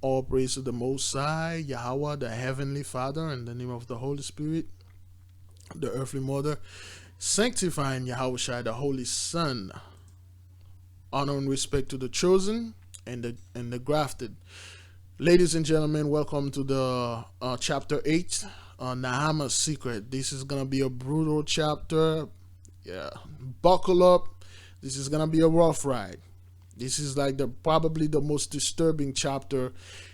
All praise to the Most High, Yahweh, the Heavenly Father, in the name of the Holy Spirit, the earthly mother, sanctifying Yahweh Shai, the Holy Son. Honor and respect to the chosen and the grafted. Ladies and gentlemen, welcome to the chapter 8, Naamah's secret. This is gonna be a brutal chapter. Yeah, buckle up. This is gonna be a rough ride. This is like probably the most disturbing chapter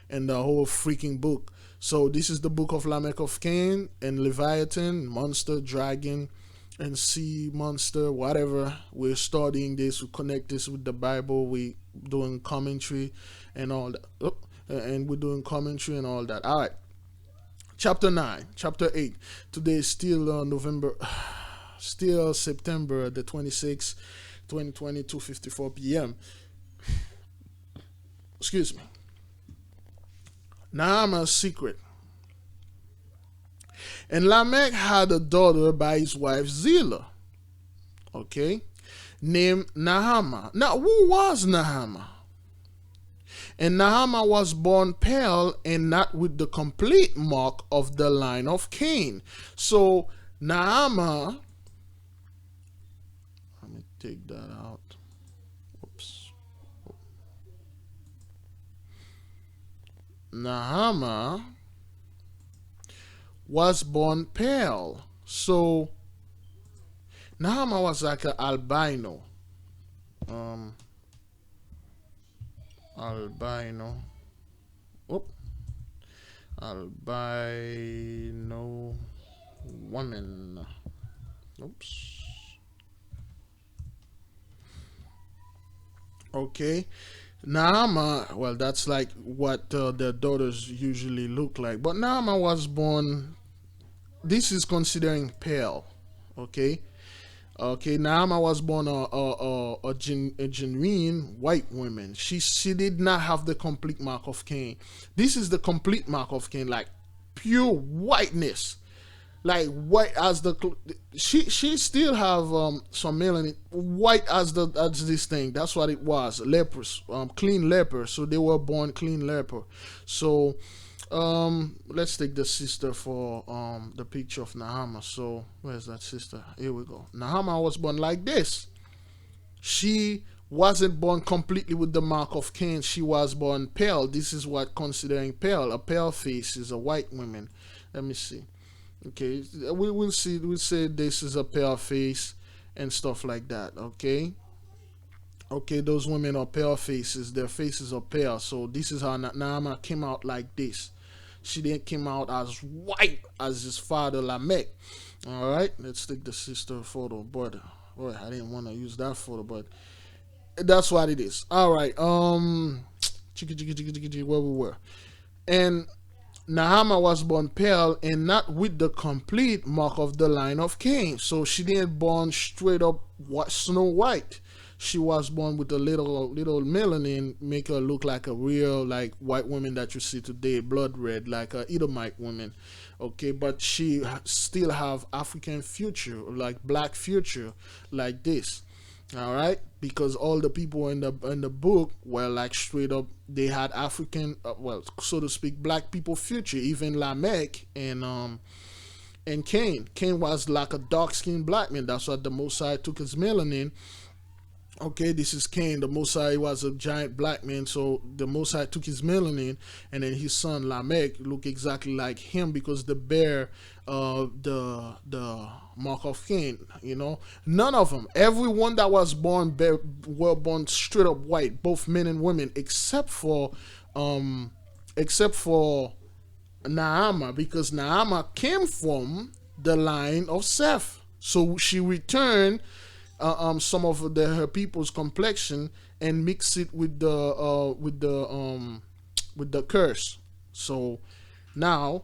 in the whole freaking book. So this is the book of Lamech of Cain and Leviathan, monster, dragon, and sea monster, whatever. We're studying this. We connect this with the Bible. We doing commentary and all that. And we're doing commentary and all that. All right. Chapter 9, chapter 8. Today is still still September the 26th, 2020, 2:54 p.m. Excuse me. Naamah's secret. And Lamech had a daughter by his wife Zillah, okay, named Naamah. Now, who was Naamah? And Naamah was born pale and not with the complete mark of the line of Cain. So Naamah, let me take that out. Whoops. Naamah was born pale. So Naamah was like an albino. Albino. Whoop. Albino woman. Oops. Okay. Naamah, well, that's like what their daughters usually look like. But Naamah was born, this is considering pale. Okay. Okay, Naamah was born a genuine white woman. She did not have the complete mark of Cain. This is the complete mark of Cain, like pure whiteness. Like white as the she still have some melanin, white as this thing. That's what it was. Lepers, clean leper. So they were born clean leper. So let's take the sister for the picture of Naamah. So where's that sister? Here we go. Naamah was born like this. She wasn't born completely with the mark of Cain. She was born pale. This is what considering pale. A pale face is a white woman. Let me see. Okay, we'll see. We'll say this is a pale face and stuff like that. Okay. Okay, those women are pale faces. Their faces are pale. So this is how Naamah came out like this. She didn't come out as white as his father Lamech. All right, let's take the sister photo. But boy, I didn't want to use that photo, but that's what it is. All right. Where we were, and Naamah was born pale and not with the complete mark of the line of Cain. So she didn't born straight up Snow White. She was born with a little melanin, make her look like a real like white woman that you see today, blood red, like a Edomite woman. Okay, but she still have African future, like black future, like this. All right, because all the people in the book were like straight up, they had African, well, so to speak, black people future. Even Lamech and Cain. Cain was like a dark skinned black man. That's what the Mosai took his melanin. Okay, this is Cain. The Mosai was a giant black man, so the Mosai took his melanin, and then his son Lamech looked exactly like him because they bear the mark of Cain. You know, none of them, everyone that was born were born straight up white, both men and women, except for Naamah, because Naamah came from the line of Seth, so she returned some of her people's complexion and mix it with the curse. So now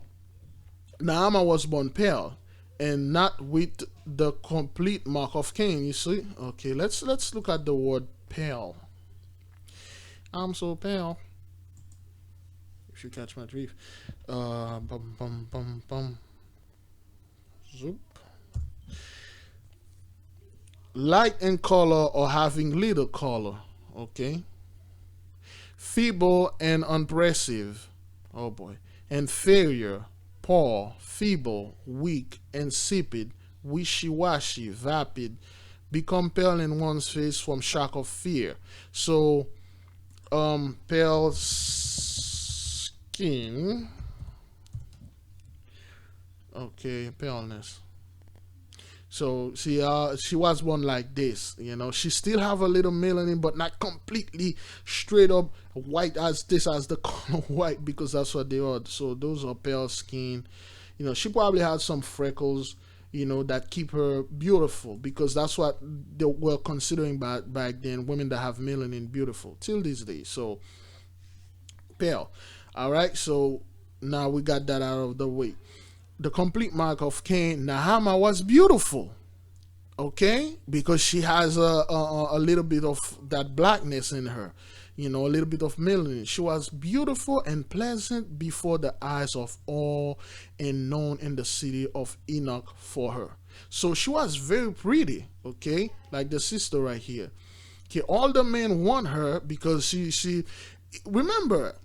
Naamah was born pale and not with the complete mark of Cain. You see? Okay, let's look at the word pale. I'm so pale. If you catch my drift. Zoop. Light in color or having little color. Okay. feeble and unimpressive. Oh boy. Inferior, poor, feeble, weak, insipid, wishy-washy, vapid, become pale in one's face from shock of fear. So, pale skin. Okay, paleness. So she was born like this. She still have a little melanin, but not completely straight up white as this as the color white because that's what they are. So those are pale skin. She probably had some freckles. That keep her beautiful because that's what they were considering back then. Women that have melanin beautiful till these days. So pale. All right. So now we got that out of the way. The complete mark of Cain, Naamah was beautiful, okay, because she has a little bit of that blackness in her, a little bit of melanin. She was beautiful and pleasant before the eyes of all, and known in the city of Enoch for her. So she was very pretty, okay, like the sister right here. Okay, all the men want her because she remember,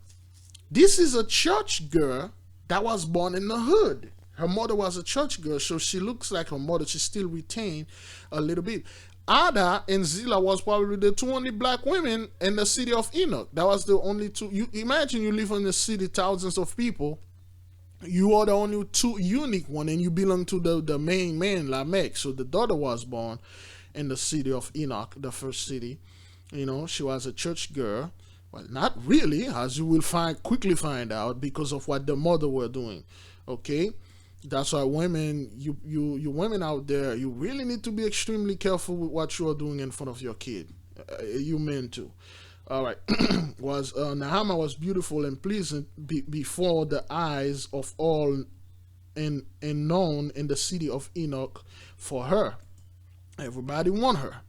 this is a church girl that was born in the hood. Her mother was a church girl, so she looks like her mother. She still retained a little bit. Ada and Zillah was probably the two only black women in the city of Enoch. That was the only two. You imagine you live in the city, thousands of people. You are the only two unique one, and you belong to the main man, Lamech. So the daughter was born in the city of Enoch, the first city. She was a church girl. Well, not really, as you will quickly find out because of what the mother were doing. Okay. That's why women, you women out there, you really need to be extremely careful with what you are doing in front of your kid. You men too. All right. Naamah was beautiful and pleasant before the eyes of all, and known in the city of Enoch for her. Everybody want her.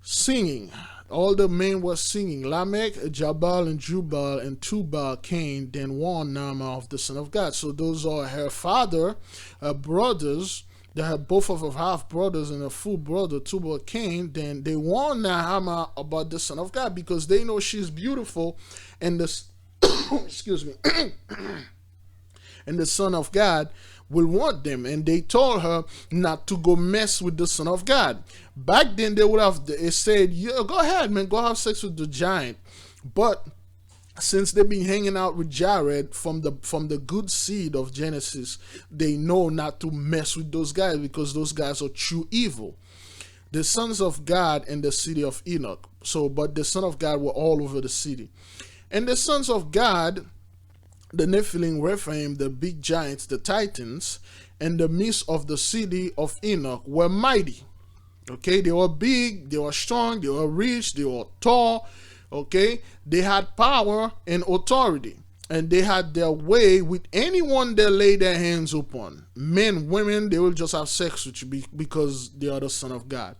Singing. All the men were singing. Lamech, Jabal, and Jubal, and Tubal, Cain, then warned Naamah of the Son of God. So those are her father, her brothers. They have both of her half brothers and a full brother, Tubal, Cain. Then they warned Naamah about the Son of God because they know she's beautiful, and the excuse me, and the Son of God will want them. And they told her not to go mess with the Son of God. Back then they would have said, yeah, go ahead, man, go have sex with the giant. But since they've been hanging out with Jared from the good seed of Genesis, they know not to mess with those guys because those guys are true evil. The sons of God in the city of Enoch. But the Son of God were all over the city. And the sons of God, the Nephilim, Rephaim, the big giants, the Titans, in the midst of the city of Enoch were mighty. Okay, they were big, they were strong, they were rich, they were tall. Okay, they had power and authority, and they had their way with anyone they lay their hands upon. Men, women, they will just have sex with you because they are the Son of God.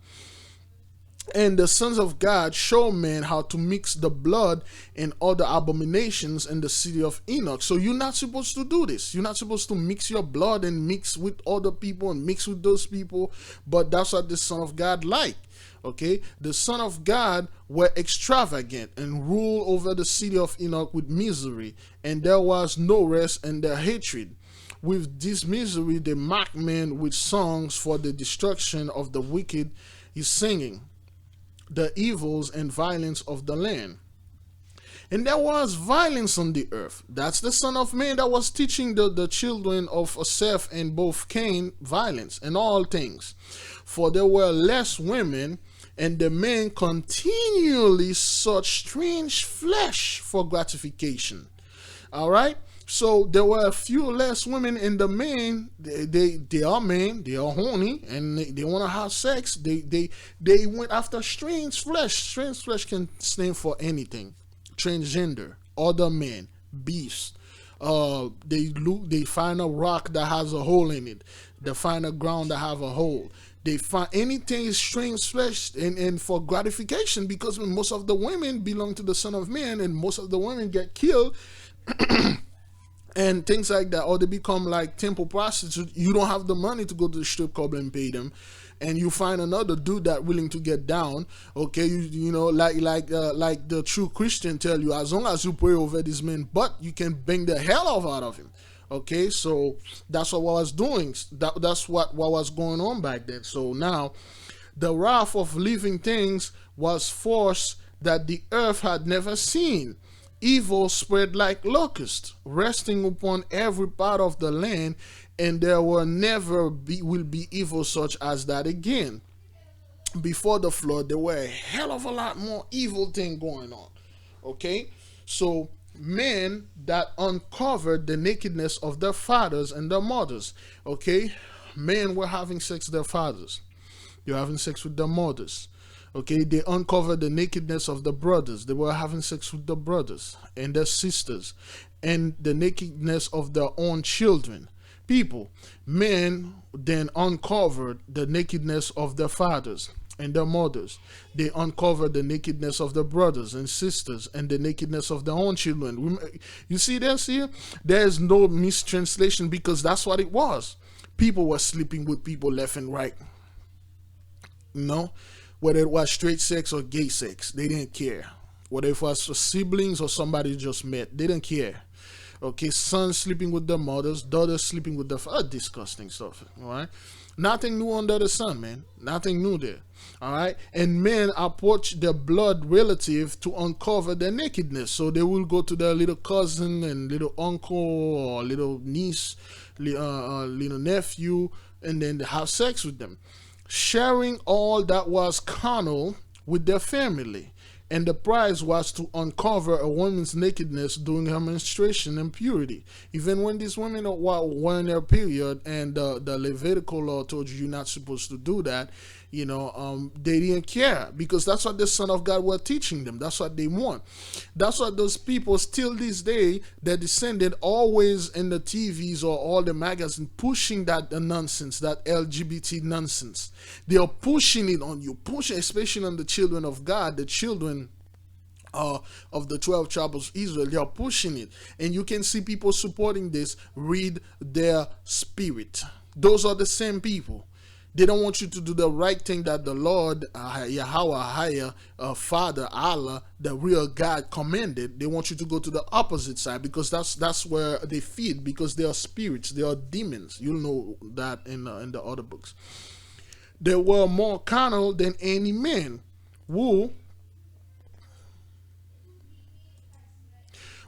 And the sons of God show men how to mix the blood and other abominations in the city of Enoch. So you're not supposed to do this. You're not supposed to mix your blood and mix with other people and mix with those people. But that's what the Son of God liked. Okay, the Son of God were extravagant and ruled over the city of Enoch with misery, and there was no rest in their hatred. With this misery, they mocked men with songs for the destruction of the wicked. Is singing the evils and violence of the land. And there was violence on the earth. That's the Son of Man that was teaching the children of Seth and both Cain violence in all things. For there were less women, and the men continually sought strange flesh for gratification. All right? So there were a few less women, and the men, they are men, they are horny, and they want to have sex. They went after strange flesh. Strange flesh can stand for anything. Transgender, other men, beasts. They find a rock that has a hole in it. They find a ground that have a hole. They find anything strange flesh and for gratification, because most of the women belong to the Son of Man, and most of the women get killed. And things like that, or they become like temple prostitutes. You don't have the money to go to the strip club and pay them. and you find another dude that willing to get down, okay, you know, like the true Christian tell you, as long as you pray over this man, but you can bang the hell out of him. Okay, so that's what I was doing. That's what was going on back then. So now, the wrath of living things was force that the earth had never seen. Evil spread like locusts, resting upon every part of the land, and there will be evil such as that again. Before the flood, there were a hell of a lot more evil thing going on. Okay, so men that uncovered the nakedness of their fathers and their mothers. Okay, men were having sex with their fathers. You're having sex with their mothers. Okay, they uncovered the nakedness of the brothers. They were having sex with the brothers and their sisters, and the nakedness of their own children. People, men then uncovered the nakedness of their fathers and their mothers. They uncovered the nakedness of their brothers and sisters and the nakedness of their own children. You see this here? There's no mistranslation, because that's what it was. People were sleeping with people left and right. You know, whether it was straight sex or gay sex, they didn't care. Whether it was for siblings or somebody just met, they didn't care. Okay, sons sleeping with their mothers, daughters sleeping with their disgusting stuff. All right, nothing new under the sun, man. Nothing new there. All right, and men approach their blood relative to uncover their nakedness. So they will go to their little cousin and little uncle or little niece, little nephew, and then they have sex with them, sharing all that was carnal with their family. And the prize was to uncover a woman's nakedness during her menstruation and purity. Even when these women were in their period, and the Levitical law told you you're not supposed to do that, they didn't care, because that's what the Son of God were teaching them. That's what they want. That's what those people still this day, their descendant, always in the TVs or all the magazines pushing that nonsense, that LGBT nonsense. They are pushing it on you, pushing, especially on the children of God, the children of the 12 tribes of Israel. They are pushing it, and you can see people supporting this. Read their spirit. Those are the same people. They don't want you to do the right thing that the Lord, Yahweh, Father, Allah, the real God commanded. They want you to go to the opposite side, because that's where they feed, because they are spirits, they are demons. You'll know that in the other books. They were more carnal than any man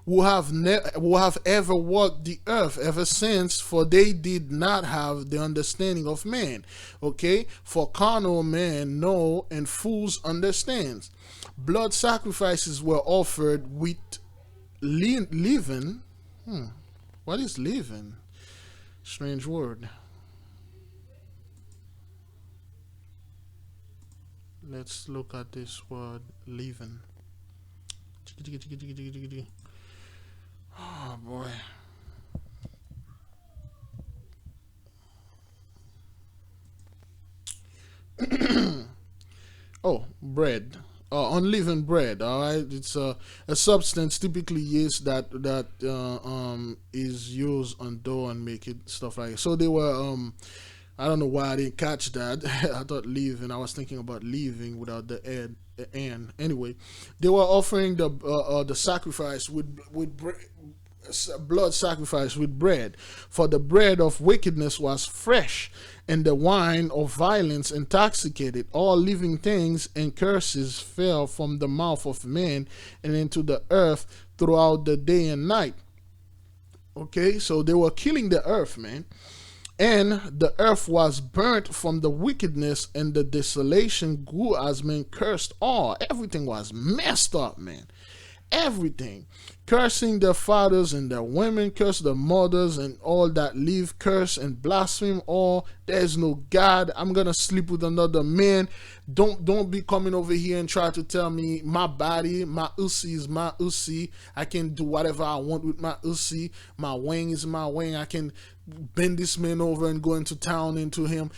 who have ever walked the earth ever since, for they did not have the understanding of man. Okay, for carnal man know, and fools understands. Blood sacrifices were offered with leaven. What is leaven? Strange word. Let's look at this word, leaven. Oh boy. Oh, bread. Unleavened bread. All right, it's a substance typically used that is used on dough and make it stuff like it. So they were I don't know why I didn't catch that. I thought leaving. I was thinking about leaving without the and. Anyway, they were offering the sacrifice with blood sacrifice with bread. For the bread of wickedness was fresh, and the wine of violence intoxicated. All living things and curses fell from the mouth of man and into the earth throughout the day and night. Okay, so they were killing the earth, man. And the earth was burnt from the wickedness, and the desolation grew as men cursed all. Everything was messed up, man. Everything. Cursing their fathers and their women, curse their mothers, and all that live, curse and blaspheme all. There's no God. I'm gonna sleep with another man. Don't be coming over here and try to tell me my body, my usi is my usi. I can do whatever I want with my usi. My wing is my wing. I can bend this man over and go into town into him.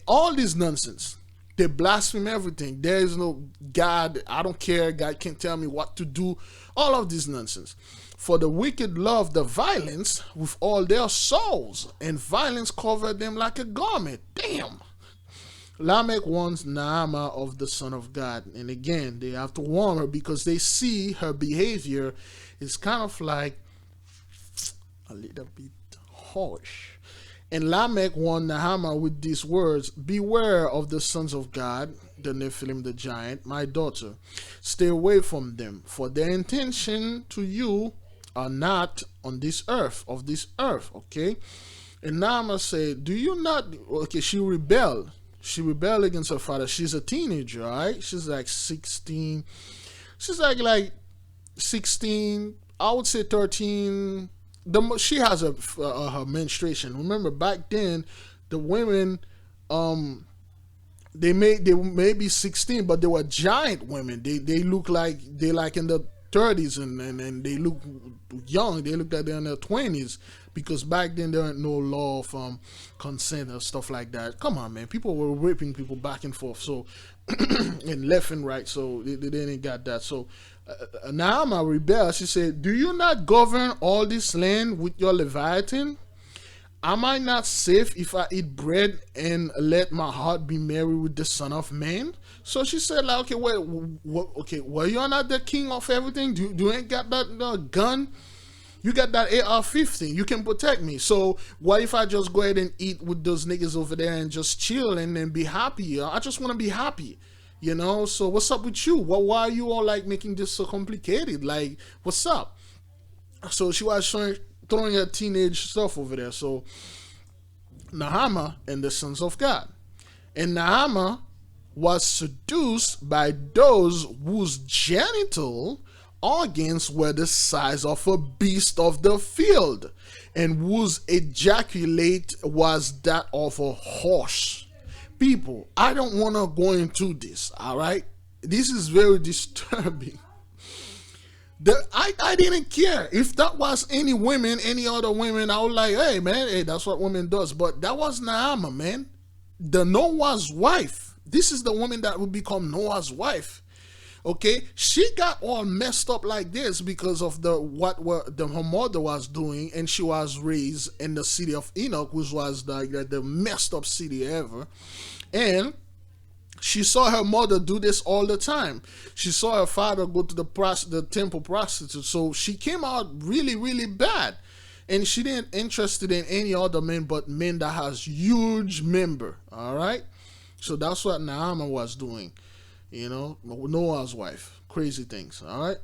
All this nonsense. They blaspheme everything. There is no God. I don't care. God can't tell me what to do. All of this nonsense. For the wicked love the violence with all their souls, and violence covered them like a garment. Damn. Lamech warns Naamah of the Son of God. And again, they have to warn her because they see her behavior is kind of like a little bit harsh. And Lamech warned Naamah with these words: beware of the sons of God, the Nephilim, the giant, my daughter. Stay away from them, for their intention to you are not on this earth, of this earth. Okay? And Naamah said, do you not, okay, she rebelled. She rebelled against her father. She's a teenager, right? She's like 16. She's like 16, I would say 13. She has her menstruation. Remember back then, the women, they may be 16, but they were giant women. They look like they like in the 30s, and they look young. They look like they're in their 20s, because back then there ain't no law of consent or stuff like that. Come on, man. People were raping people back and forth, so and left and right. So they didn't got that. So Naamah rebelled. She said, do you not govern all this land with your Leviathan? Am I not safe if I eat bread and let my heart be merry with the Son of Man? So she said, like, okay, wait, okay, well, you're not the king of everything. Do you ain't got that gun? You got that AR-15. You can protect me. So what if I just go ahead and eat with those niggas over there and just chill and then be happy? I just want to be happy, you know? So what's up with you? Why are you all like making this so complicated? Like, what's up? So she was throwing her teenage stuff over there. So Naamah and the sons of God. And Naamah was seduced by those whose genital organs were the size of a beast of the field, and whose ejaculate was that of a horse. People, I don't want to go into this, all right? This is very disturbing. I didn't care. If that was any women, any other women, I was like, hey, man, hey, that's what women does. But that was Naamah, man. The Noah's wife. This is the woman that would become Noah's wife. Okay, she got all messed up like this because of her mother was doing, and she was raised in the city of Enoch, which was the messed up city ever. And she saw her mother do this all the time. She saw her father go to the temple prostitute. So she came out really, really bad. And she didn't interested in any other men but men that has huge member. All right. So that's what Naamah was doing. You know, Noah's wife. Crazy things. All right.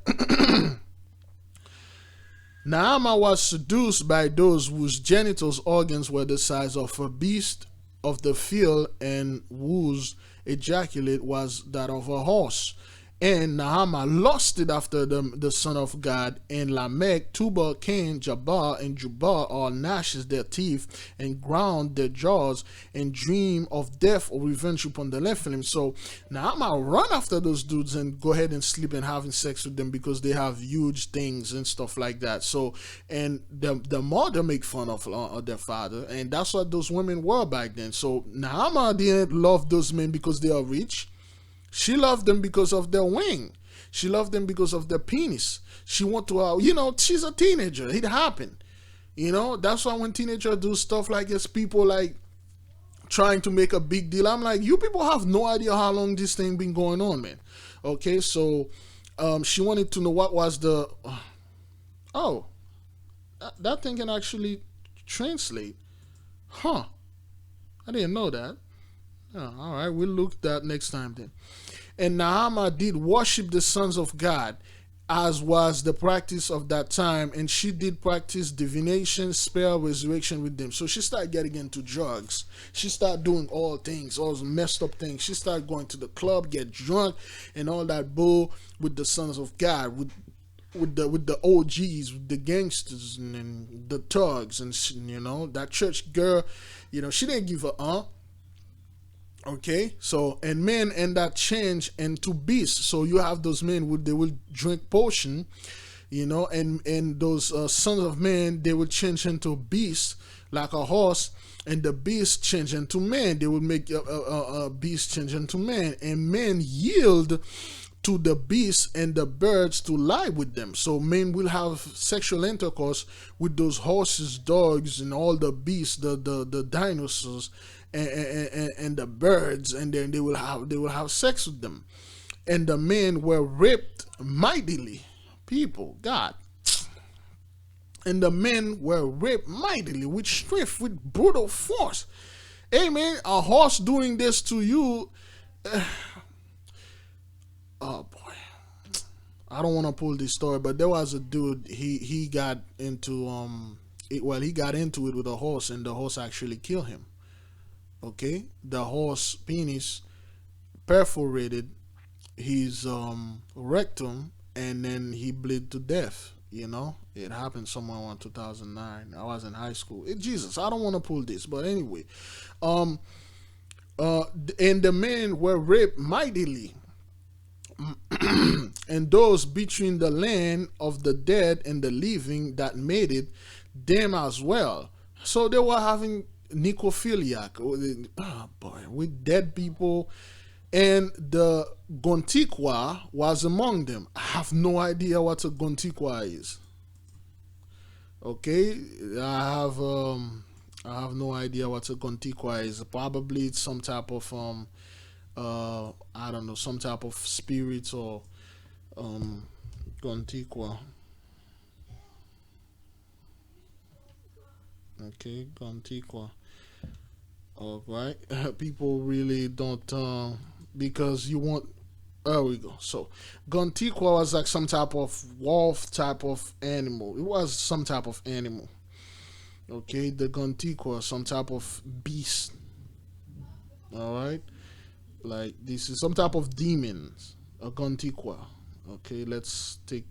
Naamah was seduced by those whose genitals organs were the size of a beast of the field, and whose ejaculate was that of a horse. And Naamah lusted after the son of God, and Lamech, Tubal, Cain, Jabal, and Jubal all gnashes their teeth and ground their jaws and dream of death or revenge upon the Nephilim. So Naamah run after those dudes and go ahead and sleep and having sex with them because they have huge things and stuff like that. So, and the mother make fun of their father, and that's what those women were back then. So Naamah didn't love those men because they are rich. She loved them because of their wing. She loved them because of their penis. She want to, she's a teenager. It happened. That's why when teenagers do stuff like this, people like trying to make a big deal. I'm like, you people have no idea how long this thing been going on, man. Okay, so she wanted to know what was the, that thing can actually translate. Huh. I didn't know that. Oh, all right, we'll look that next time then. And Naamah did worship the sons of God, as was the practice of that time, and she did practice divination, spell, resurrection with them. So she started getting into drugs. She started doing all things, all messed up things. She started going to the club, get drunk, and all that bull with the sons of God, with the OGs, with the gangsters and the thugs, and that church girl. She didn't give a Okay, so and men end that change into beasts. So you have those men they will drink potion, and those sons of men, they will change into beasts like a horse, and the beast change into man. They will make a beast change into man, and men yield to the beasts and the birds to lie with them. So men will have sexual intercourse with those horses, dogs, and all the beasts, the dinosaurs. and the birds, and then they will have sex with them. And the men were raped mightily. People, God. And the men were raped mightily with strength, with brutal force. Hey man, a horse doing this to you. Oh boy, I don't want to pull this story, but there was a dude. He got into he got into it with a horse, and the horse actually killed him. Okay, the horse penis perforated his rectum, and then he bled to death. It happened somewhere around 2009. I was in high school. Jesus, I don't want to pull this, but anyway, um, and the men were raped mightily, and those between the land of the dead and the living that made it, them as well. So they were having necrophiliac, oh boy, with dead people, and the Gontiqua was among them. I have no idea what a Gontiqua is. Okay, I have no idea what a Gontiqua is. Probably it's some type of I don't know, some type of spirit or um Gontiqua. Okay, Gontiqua. All right, people really don't because you want. There we go. So, Gontiqua was like some type of wolf type of animal. It was some type of animal. Okay, the Gontiqua, some type of beast. All right, like this is some type of demons. A Gontiqua. Okay, let's take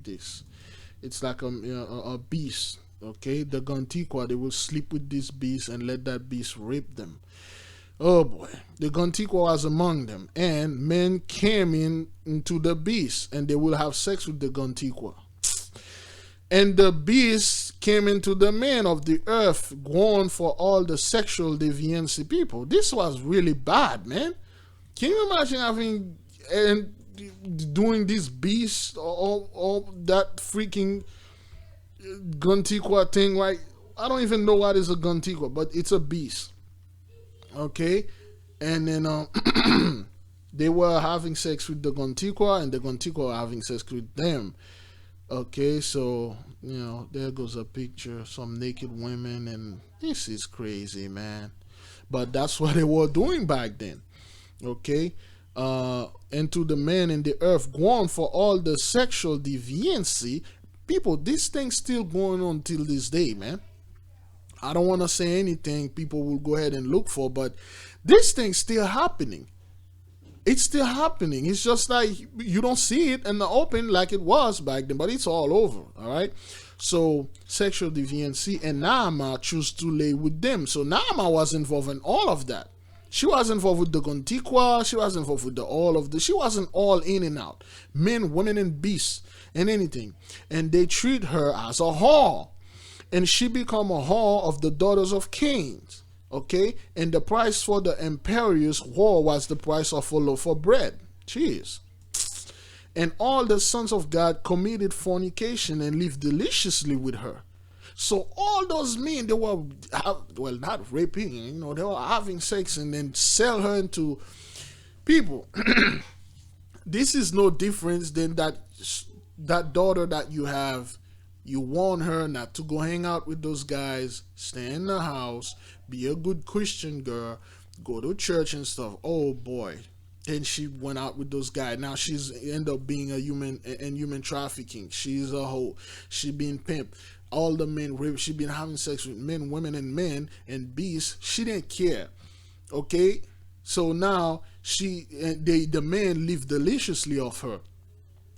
this. It's like a beast. Okay, the Gontiqua, they will sleep with this beast and let that beast rape them. Oh boy, the Gontiqua was among them, and men came into the beast, and they will have sex with the Gontiqua. And the beast came into the men of the earth, gone for all the sexual deviancy people. This was really bad, man. Can you imagine having and doing this beast or that freaking Gontiqua thing? Like, I don't even know what is a Gontiqua, but it's a beast. Okay, and then they were having sex with the Gontiqua, and the Gontiqua were having sex with them. Okay, so there goes a picture, some naked women, and this is crazy, man. But that's what they were doing back then. Okay, and to the men in the earth, gone for all the sexual deviancy. People, this thing's still going on till this day, man. I don't want to say anything people will go ahead and look for, but this thing's still happening. It's still happening. It's just like you don't see it in the open like it was back then, but it's all over. All right. So sexual deviancy, and Naamah chose to lay with them. So Naamah was involved in all of that. She was involved with the Gontiqua. She was involved with she wasn't all in and out. Men, women, and beasts, and anything. And they treat her as a whore. And she become a whore of the daughters of Cain. Okay? And the price for the imperious whore was the price of a loaf of bread. Cheers. And all the sons of God committed fornication and lived deliciously with her. So all those men, they were, well, not raping, they were having sex and then sell her into people. This is no difference than that daughter that you have. You warn her not to go hang out with those guys, stay in the house, be a good Christian girl, go to church and stuff. Oh boy. And she went out with those guys. Now she's end up being a human trafficking. She's a hoe. She being pimped. All the men rape. She been having sex with men, women, and men and beasts. She didn't care. Okay? So now the men live deliciously off her.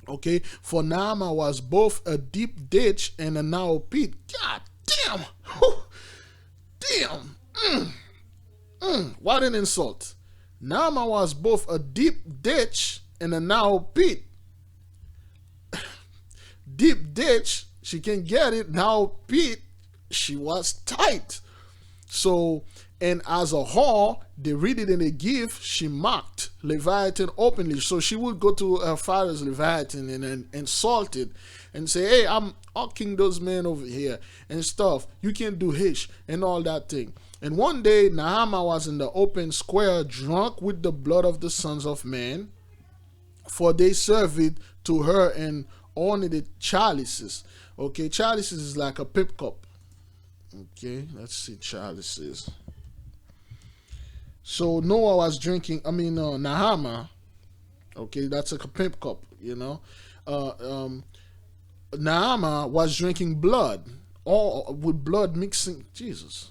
Okay, for Naamah was both a deep ditch and a narrow pit. God damn! Whew. Damn! What an insult! Naamah was both a deep ditch and a narrow pit. Deep ditch, she can get it. Narrow pit, she was tight. So, and as a whore, they read it in a gift, she mocked Leviathan openly. So she would go to her father's Leviathan and insult it and say, hey, I'm hawking those men over here and stuff. You can do hish and all that thing. And one day, Naamah was in the open square, drunk with the blood of the sons of men, for they serve it to her in ornate chalices. Okay, chalices is like a pip cup. Okay, let's see chalices. So Noah was drinking, Naamah, okay, that's like a pip cup, you know. Uh, um, Naamah was drinking blood, all with blood mixing, Jesus.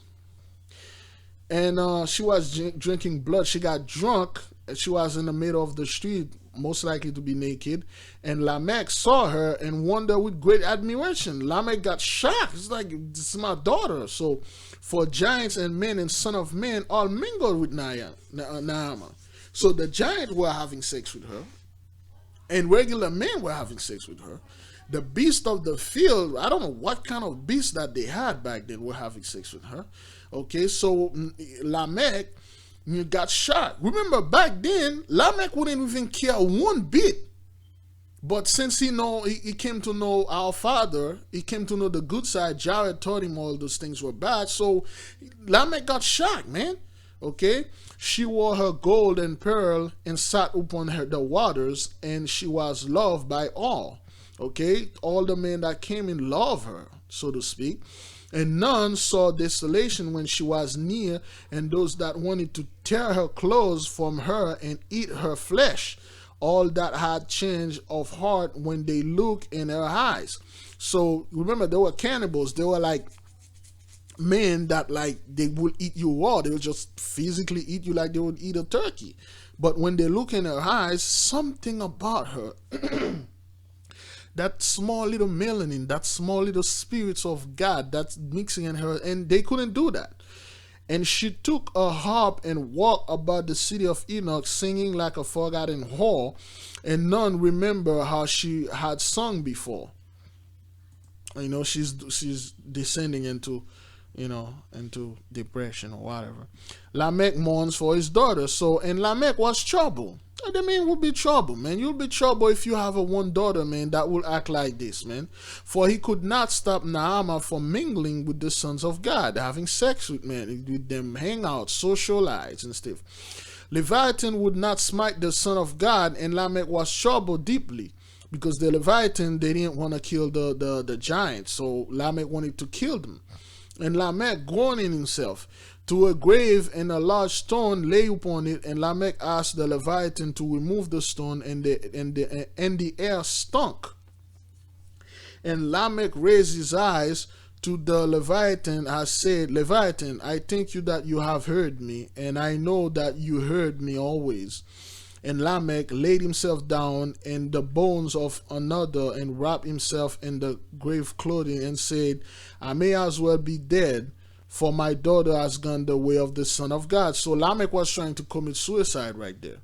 And she was drinking blood. She got drunk. And she was in the middle of the street, most likely to be naked. And Lamech saw her and wondered with great admiration. Lamech got shocked. It's like, this is my daughter. So, for giants and men and son of men all mingled with Naamah. So the giants were having sex with her, and regular men were having sex with her. The beasts of the field, I don't know what kind of beasts that they had back then, were having sex with her. Okay, so Lamech got shot. Remember, back then, Lamech wouldn't even care one bit. But since he came to know our father, he came to know the good side. Jared taught him all those things were bad. So Lamech got shocked, man. Okay, she wore her gold and pearl and sat upon the waters, and she was loved by all. Okay, all the men that came in loved her, so to speak. And none saw desolation when she was near, and those that wanted to tear her clothes from her and eat her flesh, all that had change of heart when they look in her eyes. So remember, they were cannibals. They were like men that, like, they would eat you raw. They would just physically eat you like they would eat a turkey. But when they look in her eyes, something about her, that small little melanin, that small little spirits of God that's mixing in her, and they couldn't do that. And she took a harp and walked about the city of Enoch, singing like a forgotten whore, and none remember how she had sung before. You know, she's descending into, into depression or whatever. Lamech mourns for his daughter. So, and Lamech was trouble. I mean, will be trouble, man. You'll be trouble if you have a one daughter, man, that will act like this, man. For he could not stop Naamah from mingling with the sons of God, having sex with men, with them, hang out, socialize and stuff. Leviathan would not smite the son of God, and Lamech was troubled deeply, because the Leviathan, they didn't want to kill the giants, so Lamech wanted to kill them. And Lamech groaning himself to a grave, and a large stone lay upon it, and Lamech asked the Leviathan to remove the stone, and the air stunk. And Lamech raised his eyes to the Leviathan, as said, Leviathan, I thank you that you have heard me, and I know that you heard me always. And Lamech laid himself down in the bones of another, and wrapped himself in the grave clothing, and said, I may as well be dead, for my daughter has gone the way of the Son of God. So Lamech was trying to commit suicide right there.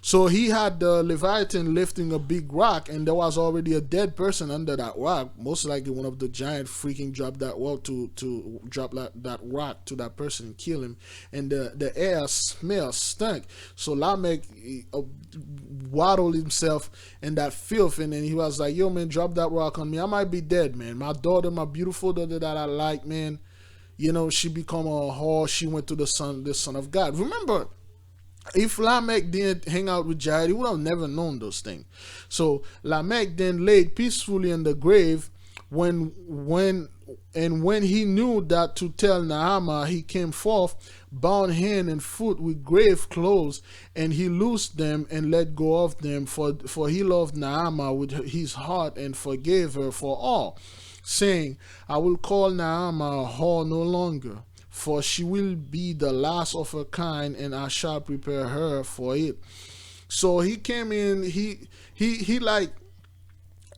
So he had the Leviathan lifting a big rock, and there was already a dead person under that rock. Most likely one of the giant freaking dropped that rock to drop that rock to that person and kill him. And the air smell stunk. So Lamech waddled himself in that filth, and then he was like, yo, man, drop that rock on me. I might be dead, man. My daughter, my beautiful daughter that I like, man, she become a whore. She went to the son of God. Remember, if Lamech didn't hang out with Jared, he would have never known those things. So Lamech then laid peacefully in the grave. When he knew that to tell Naamah, he came forth, bound hand and foot with grave clothes, and he loosed them and let go of them, for he loved Naamah with his heart, and forgave her for all, saying, I will call Naamah a whore no longer, for she will be the last of her kind, and I shall prepare her for it. So he came in, he like,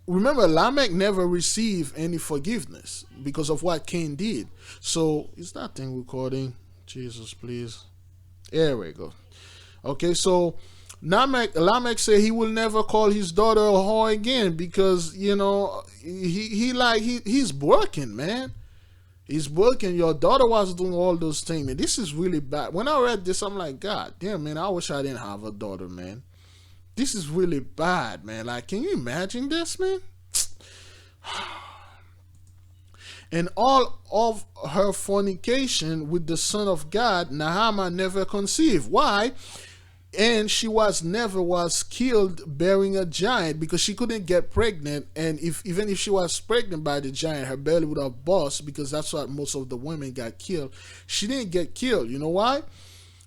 remember, Lamech never received any forgiveness because of what Cain did. So is that thing recording? Jesus, please. There we go. Okay, so Lamech said he will never call his daughter a whore again, because he's working, man. He's working. Your daughter was doing all those things, man. This is really bad. When I read this, I'm like, God damn, man, I wish I didn't have a daughter, man. This is really bad, man. Like, can you imagine this, man? And all of her fornication with the Son of God, Naamah never conceived. Why? And she was never was killed bearing a giant, because she couldn't get pregnant. And if even if she was pregnant by the giant, her belly would have burst, because that's what most of the women got killed. She didn't get killed. You know why?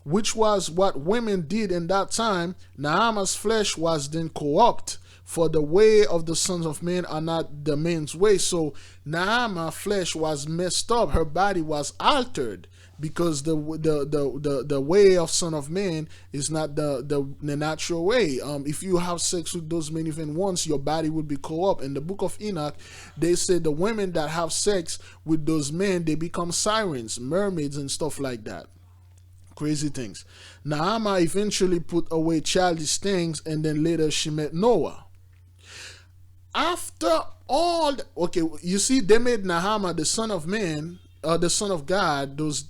Which was what women did in that time. Naamah's flesh was then corrupt, for the way of the sons of men are not the men's way. So Naamah's flesh was messed up. Her body was altered, because the way of son of man is not the natural way. If you have sex with those men even once, your body would be corrupt. In the book of Enoch, they say the women that have sex with those men, they become sirens, mermaids, and stuff like that. Crazy things. Naamah eventually put away childish things, and then later she met Noah. After all, okay, you see, they made Naamah the son of man, the son of God, those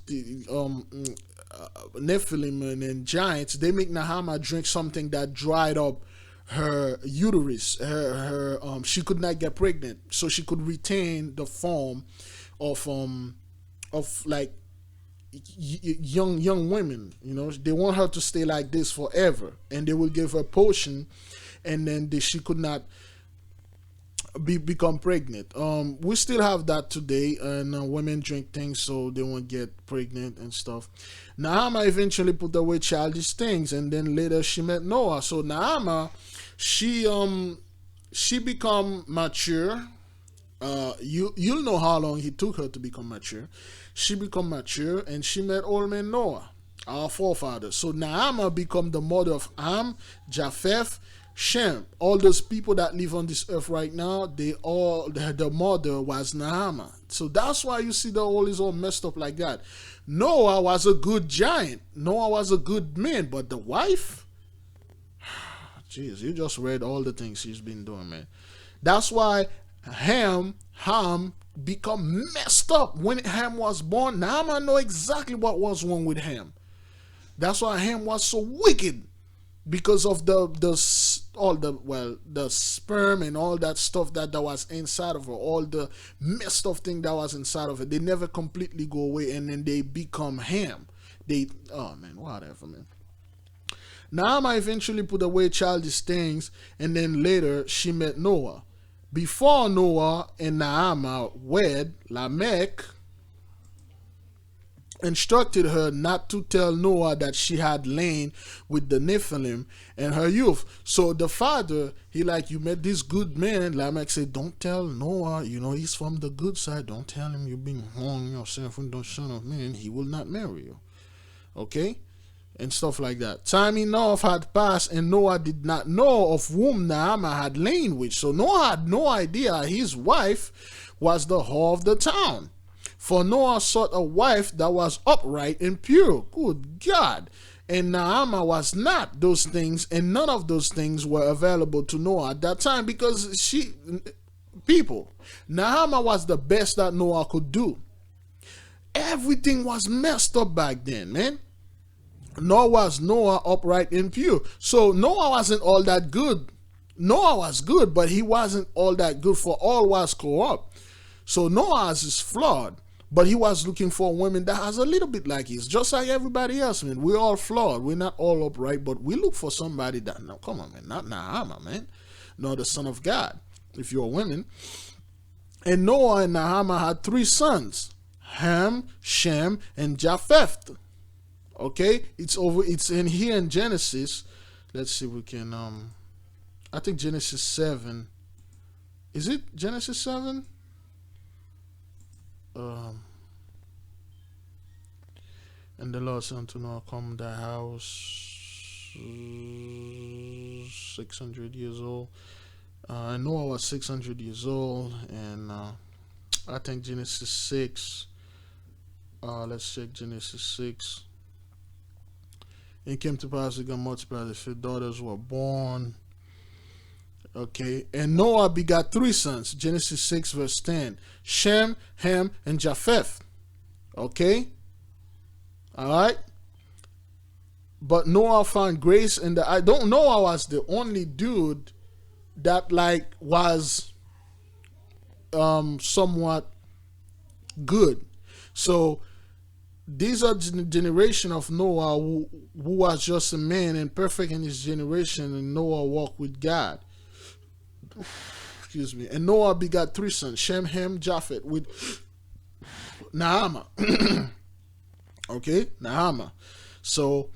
Nephilim and giants. They make Naamah drink something that dried up her uterus. She could not get pregnant, so she could retain the form of like young women. You know, they want her to stay like this forever, and they will give her potion, and then she could not become pregnant. We still have that today, and women drink things so they won't get pregnant and stuff. Naamah eventually put away childish things, and then later she met Noah. So Naamah, she become mature. You'll know how long it took her to become mature. She become mature, and she met old man Noah, our forefathers. So Naamah become the mother of Ham, Japheth, Shem. All those people that live on this earth right now, the mother was Naamah. So that's why you see the world is all messed up like that. Noah was a good giant. Noah was a good man, but the wife, jeez, you just read all the things she's been doing, man. That's why Ham become messed up. When Ham was born, Naamah know exactly what was wrong with Ham. That's why Ham was so wicked, because of the sperm and all that stuff that was inside of her, all the messed up thing that was inside of her. They never completely go away, and then they become Ham. Oh man, whatever, man. Naamah eventually put away childish things, and then later she met Noah. Before Noah and Naamah wed, Lamech instructed her not to tell Noah that she had lain with the Nephilim in her youth. So the father, he like, you met this good man. Lamech said, don't tell Noah, you know, he's from the good side. Don't tell him you've been horning yourself with the son of man. He will not marry you. Okay? And stuff like that. Time enough had passed, and Noah did not know of whom Naamah had lain with. So Noah had no idea his wife was the whore of the town. For Noah sought a wife that was upright and pure. Good God. And Naamah was not those things, and none of those things were available to Noah at that time, because Naamah was the best that Noah could do. Everything was messed up back then, man. Nor was Noah upright and pure. So Noah wasn't all that good. Noah was good, but he wasn't all that good, for all was corrupt. So Noah is flawed. But he was looking for a woman that has a little bit like his, just like everybody else, man. We're all flawed. We're not all upright, but we look for somebody that, no, come on, man, not Naamah, man. No, the son of God, if you're a woman. And Noah and Naamah had 3 sons, Ham, Shem, and Japheth. Okay, it's in here in Genesis. Let's see if we can, I think Genesis 7. Is it Genesis 7? And the Lord said unto Noah, come thy house 600 years old. And Noah was 600 years old, and I think Genesis 6. Let's check Genesis 6. It came to pass that God multiplied, the daughters were born. Okay, and Noah begot 3 sons. Genesis 6 verse 10. Shem, Ham, and Japheth. Okay. Alright. But Noah found grace in the, I don't know, Noah was the only dude that like was somewhat good. So these are generation of Noah who was just a man and perfect in his generation, and Noah walked with God. Excuse me. And Noah begot three sons: Shem, Ham, Japheth, with Naamah. Okay, Naamah. So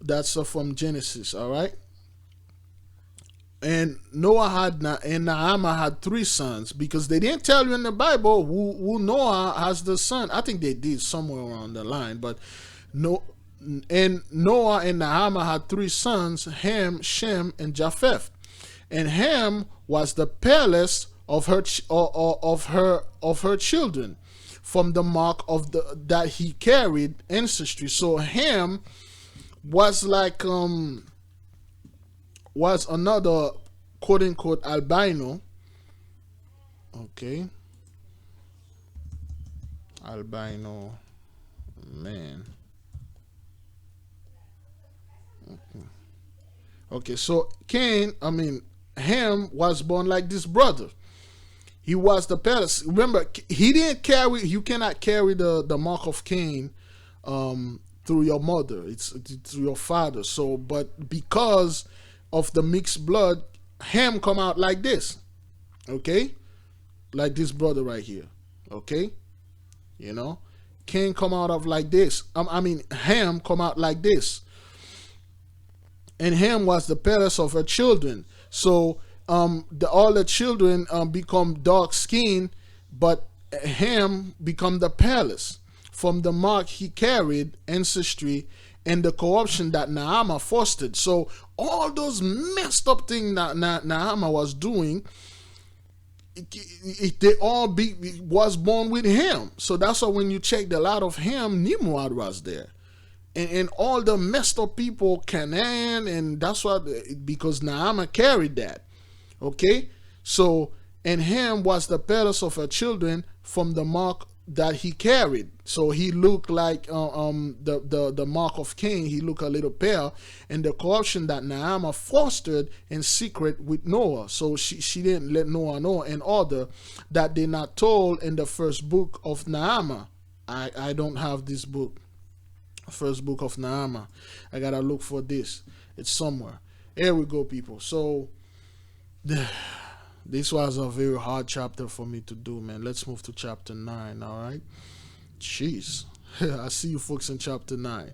that's from Genesis. All right. And Noah had and Naamah had three sons, because they didn't tell you in the Bible who Noah has the son. I think they did somewhere around the line, but no. And Noah and Naamah had three sons: Ham, Shem, and Japheth. And Ham was the palace of her children, from the mark of the that he carried ancestry. So Ham was like was another quote unquote albino. Okay, albino man. Okay, so Cain, I mean Ham, was born like this brother. He was the palace. Remember, he didn't carry. You cannot carry the mark of Cain through your mother. It's through your father. So, but because of the mixed blood, Ham come out like this. Okay, like this brother right here. Okay, you know, Cain come out of like this. I mean, Ham come out like this. And Ham was the palace of her children. So all the children become dark skinned, but Ham become the palace from the mark he carried, ancestry, and the corruption that Naamah fostered. So all those messed up things that Naamah was doing, they all was born with him. So that's why when you check the lot of Ham, Nimrod was there. And all the messed up people, Canaan, and that's why, because Naamah carried that. Okay, so and Ham was the palace of her children, from the mark that he carried. So he looked like the mark of Cain. He looked a little pale, and the corruption that Naamah fostered in secret with Noah. So she didn't let Noah know, in order that they not told in the first book of Naamah. I don't have this book. First book of Naamah. I gotta look for this. It's somewhere. Here we go, people. So this was a very hard chapter for me to do, man. Let's move to chapter 9. All right. Jeez. I see you folks in chapter 9.